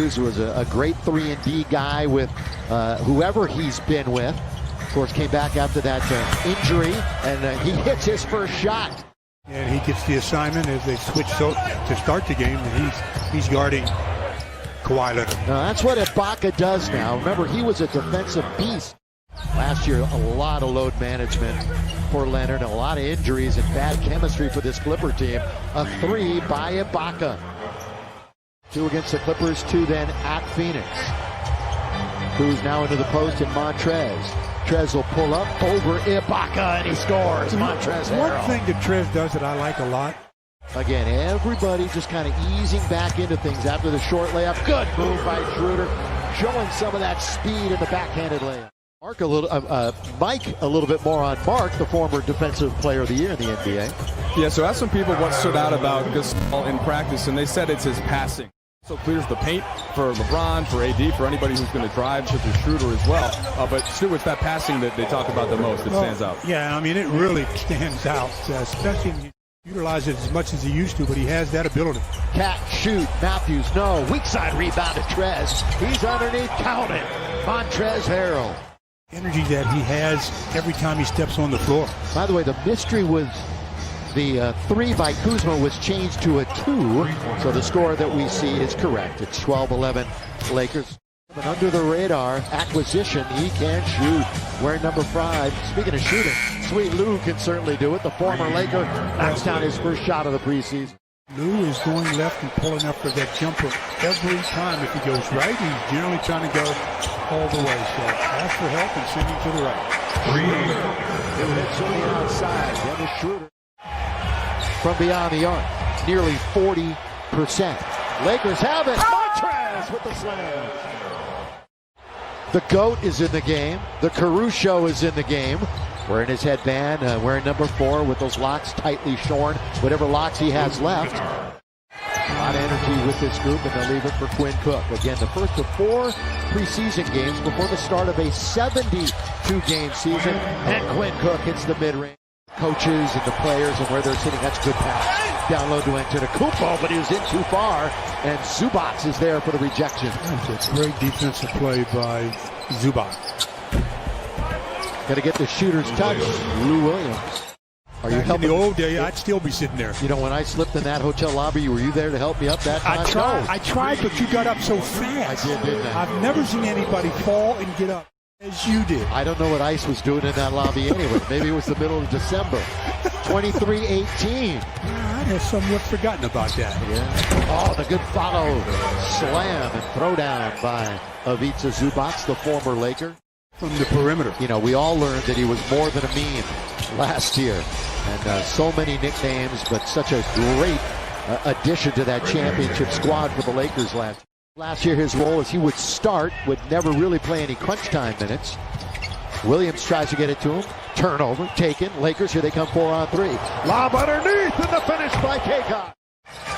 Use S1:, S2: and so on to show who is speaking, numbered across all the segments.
S1: Hughes was a great 3-and-D guy with whoever he's been with. Of course, came back after that injury, and he hits his first shot.
S2: And he gets the assignment as they switch to start the game, and he's guarding Kawhi Leonard.
S1: Now, that's what Ibaka does now. Remember, he was a defensive beast. Last year, a lot of load management for Leonard, a lot of injuries and bad chemistry for this Clipper team. A 3 by Ibaka. 2 against the Clippers, 2 then at Phoenix. Who's now into the post in Montrez. Trez will pull up over Ibaka, and he scores. Montrez Harrell.
S2: One thing that Trez does that I like a lot.
S1: Again, everybody just kind of easing back into things after the short layup. Good move by Schroeder, showing some of that speed in the backhanded layup. Mike a little bit more on Mark, the former Defensive Player of the Year in the NBA.
S3: Yeah, so I asked some people what stood out about Gasol in practice, and they said it's his passing. So clears the paint for LeBron, for AD, for anybody who's going to drive, such as Schroeder as well. But Stu, it's that passing that they talk about the most that stands out.
S2: Yeah, I mean, it really stands out, especially when you utilize it as much as he used to, but he has that ability.
S1: Cat, shoot, Matthews, no. Weak side rebound to Trez. He's underneath, count it. Montrez Harrell.
S2: Energy that he has every time he steps on the floor.
S1: By the way, the mystery was the 3 by Kuzma was changed to a 2, so the score that we see is correct. It's 12-11 Lakers. An under the radar acquisition, he can shoot. Wearing number 5. Speaking of shooting, Sweet Lou can certainly do it. The former Laker knocks down his first shot of the preseason.
S2: Lou is going left and pulling up for that jumper every time. If he goes right, he's generally trying to go all the way. So ask for help and send him to the right.
S1: It hits on the outside. Dennis Schroeder from beyond the arc, nearly 40%. Lakers have it. Montrez with the slam. The GOAT is in the game. The Caruso is in the game. Wearing his headband, wearing number 4 with those locks tightly shorn, whatever locks he has left. A lot of energy with this group, and they'll leave it for Quinn Cook. Again, the first of 4 preseason games before the start of a 72-game season, and Quinn Cook hits the mid-range. Coaches and the players and where they're sitting, that's a good pass. Down low to Antetokounmpo, but he was in too far, and Zubac is there for the rejection.
S2: That's a great defensive play by Zubac.
S1: Got to get the shooter's touch. Lou Williams. Are you helping?
S2: In the old day, I'd still be sitting there.
S1: You know, when I slipped in that hotel lobby, were you there to help me up that time?
S2: I tried, but you got up so fast.
S1: I did, didn't I?
S2: I've never seen anybody fall and get up as you did.
S1: I don't know what Ice was doing in that lobby anyway. Maybe it was the middle of December. 23-18.
S2: I had somewhat forgotten about that.
S1: Yeah. Oh, the good follow. Slam and throw down by Ivica Zubac, the former Laker.
S2: From the perimeter.
S1: You know, we all learned that he was more than a meme last year. And so many nicknames, but such a great addition to that championship squad for the Lakers last year. Last year, his role is he would start, would never really play any crunch time minutes. Williams tries to get it to him. Turnover, taken. Lakers, here they come 4 on 3. Lob underneath, and the finish by Kaycock.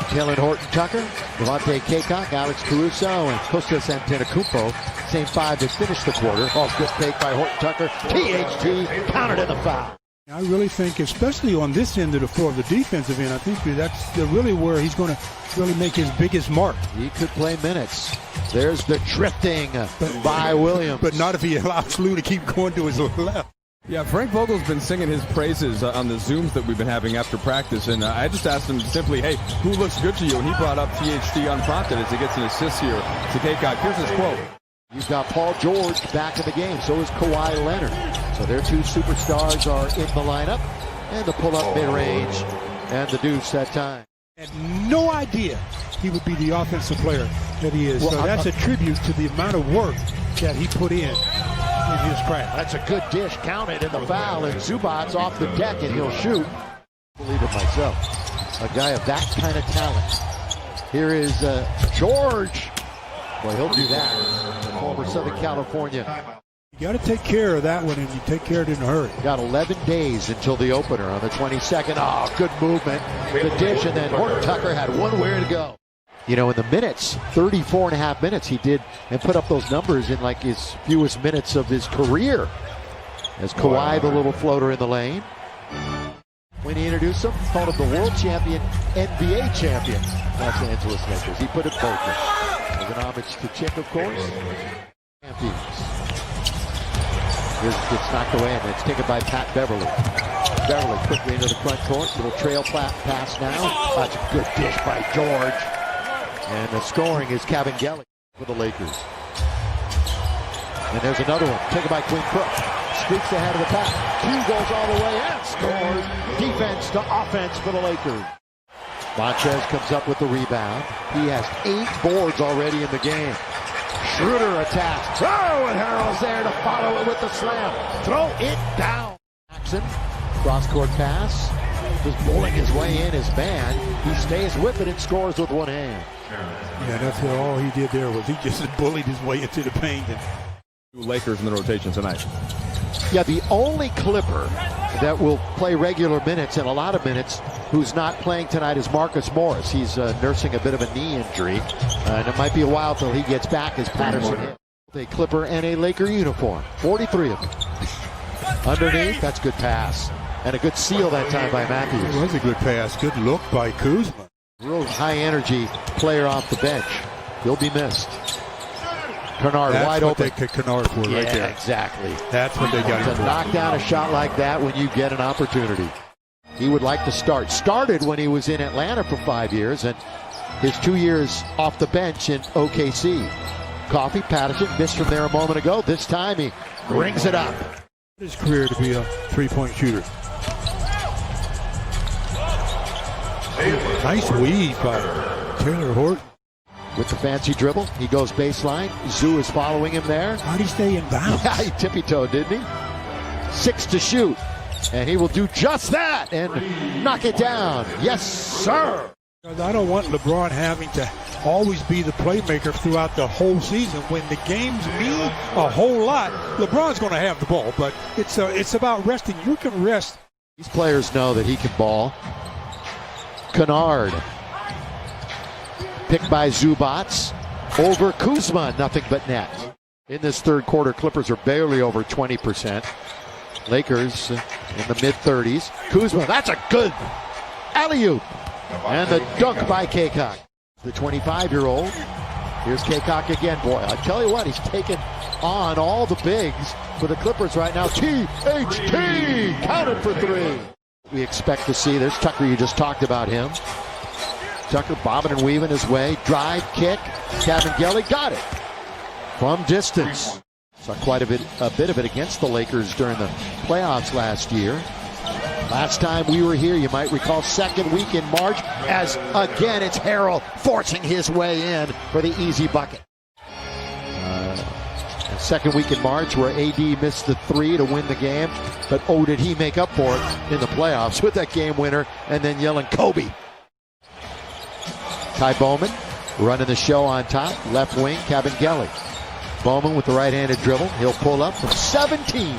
S1: Jalen Horton-Tucker, Devontae Kaycock, Alex Caruso, and Kostas Antetokounmpo. Same 5 that finished the quarter. Oh, good take by Horton-Tucker. THT countered in the foul.
S2: I really think, especially on this end of the floor, the defensive end, I think that's really where he's going to really make his biggest mark.
S1: He could play minutes. There's the drifting by Williams.
S2: But not if he allows Lou to keep going to his left.
S3: Yeah, Frank Vogel's been singing his praises on the Zooms that we've been having after practice, and I just asked him simply, hey, who looks good to you? And he brought up THT unprompted as he gets an assist here to Kaycock. Here's his quote.
S1: You've got Paul George back in the game. So is Kawhi Leonard. So their 2 superstars are in the lineup. And the pull-up mid-range and the deuce that time.
S2: Had no idea he would be the offensive player that he is. Well, so that's a tribute to the amount of work that he put in his craft.
S1: That's a good dish, counted in the foul, and Zubac's off the deck, and he'll shoot. I believe it myself. A guy of that kind of talent. Here is George. Boy, he'll do that. The former Southern California.
S2: You got to take care of that one, and you take care of it in a hurry.
S1: Got 11 days until the opener on the 22nd. Oh, good movement. The dish, and then Horton-Tucker had 1 way to go. You know, in the minutes, 34.5 minutes he did, and put up those numbers in like his fewest minutes of his career. As Kawhi, the little floater in the lane. When he introduced him, called him the world champion, NBA champion, Los Angeles Lakers. He put it both in. An homage to Chick, of course. Champions. Gets knocked away, and it's taken by Pat Beverly. Beverly quickly into the front court. Little trail pass now. That's a good dish by George. And the scoring is Kabengele for the Lakers. And there's another one. Taken by Quinn Cook. Streaks ahead of the pack. Q goes all the way and scores. Defense to offense for the Lakers. Montrez comes up with the rebound. He has 8 boards already in the game. Schroeder attacks. Oh, and Harrell's there to follow it with the slam. Throw it down. Jackson, cross-court pass. Just bowling his way in his man. He stays with it and scores with one hand.
S2: Yeah, that's all he did there was he just bullied his way into the paint. And
S3: Lakers in the rotation tonight.
S1: Yeah, the only Clipper that will play regular minutes and a lot of minutes who's not playing tonight is Marcus Morris. He's nursing a bit of a knee injury, and it might be a while till he gets back as Patterson hit. A Clipper and a Laker uniform, 43 of them. Underneath, that's good pass. And a good seal that time by Matthews.
S2: It was a good pass. Good look by Kuzma.
S1: Real high-energy player off the bench. He'll be missed. Kennard wide open.
S2: That's what they kick Kennard for right there.
S1: Exactly.
S2: That's what they got him
S1: To
S2: for.
S1: knock down a shot like that when you get an opportunity. He would like to start. Started when he was in Atlanta for 5 years, and his 2 years off the bench in OKC. Coffey, Patterson missed from there a moment ago. This time he rings it up.
S2: His career to be a three-point shooter. Nice weave by Taylor Horton.
S1: With the fancy dribble, he goes baseline. Zoo is following him there.
S2: How'd he stay in bounds?
S1: Yeah, he tippy-toed, didn't he? 6 to shoot. And he will do just that and knock it down. Yes, sir.
S2: I don't want LeBron having to always be the playmaker throughout the whole season. When the games mean a whole lot, LeBron's going to have the ball, but it's about resting. You can rest.
S1: These players know that he can ball. Kennard. Picked by Zubats. Over Kuzma, nothing but net. In this third quarter, Clippers are barely over 20%. Lakers in the mid-30s. Kuzma, that's a good alley-oop. And the dunk by Kaycock. The 25-year-old. Here's Kaycock again. Boy, I tell you what, he's taken on all the bigs for the Clippers right now. THT counted for 3. We expect to see. There's Tucker, you just talked about him. Tucker bobbing and weaving his way. Drive, kick. Kabengele got it. From distance. Saw quite a bit of it against the Lakers during the playoffs last year. Last time we were here, you might recall, second week in March, as again it's Harrell forcing his way in for the easy bucket. Second week in March where AD missed the 3 to win the game, but oh, did he make up for it in the playoffs with that game winner and then yelling Kobe. Ty Bowman running the show on top, left wing, Kabengele. Bowman with the right-handed dribble. He'll pull up from 17.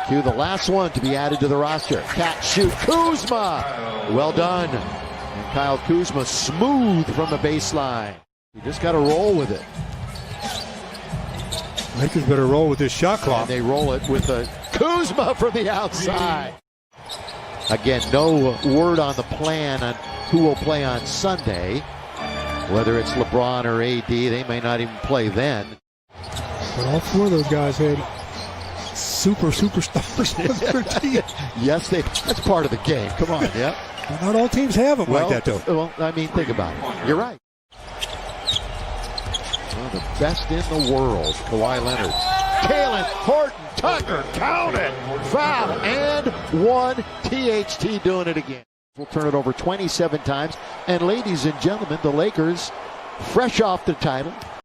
S1: To the last one to be added to the roster. Catch, shoot, Kuzma. Well done. And Kyle Kuzma smooth from the baseline. You just got to roll with it.
S2: Lakers better roll with this shot clock.
S1: And they roll it with a Kuzma from the outside. Again, no word on the plan on who will play on Sunday. Whether it's LeBron or AD, they may not even play then.
S2: But all 4 of those guys had superstars on their team.
S1: Yes, that's part of the game. Come on, yeah.
S2: Well, not all teams have them like that, though.
S1: Well, I mean, think about it. You're right. One of the best in the world, Kawhi Leonard. Taylor, Horton, Tucker, count it. Foul and 1. THT doing it again. We'll turn it over 27 times. And ladies and gentlemen, the Lakers, fresh off the title,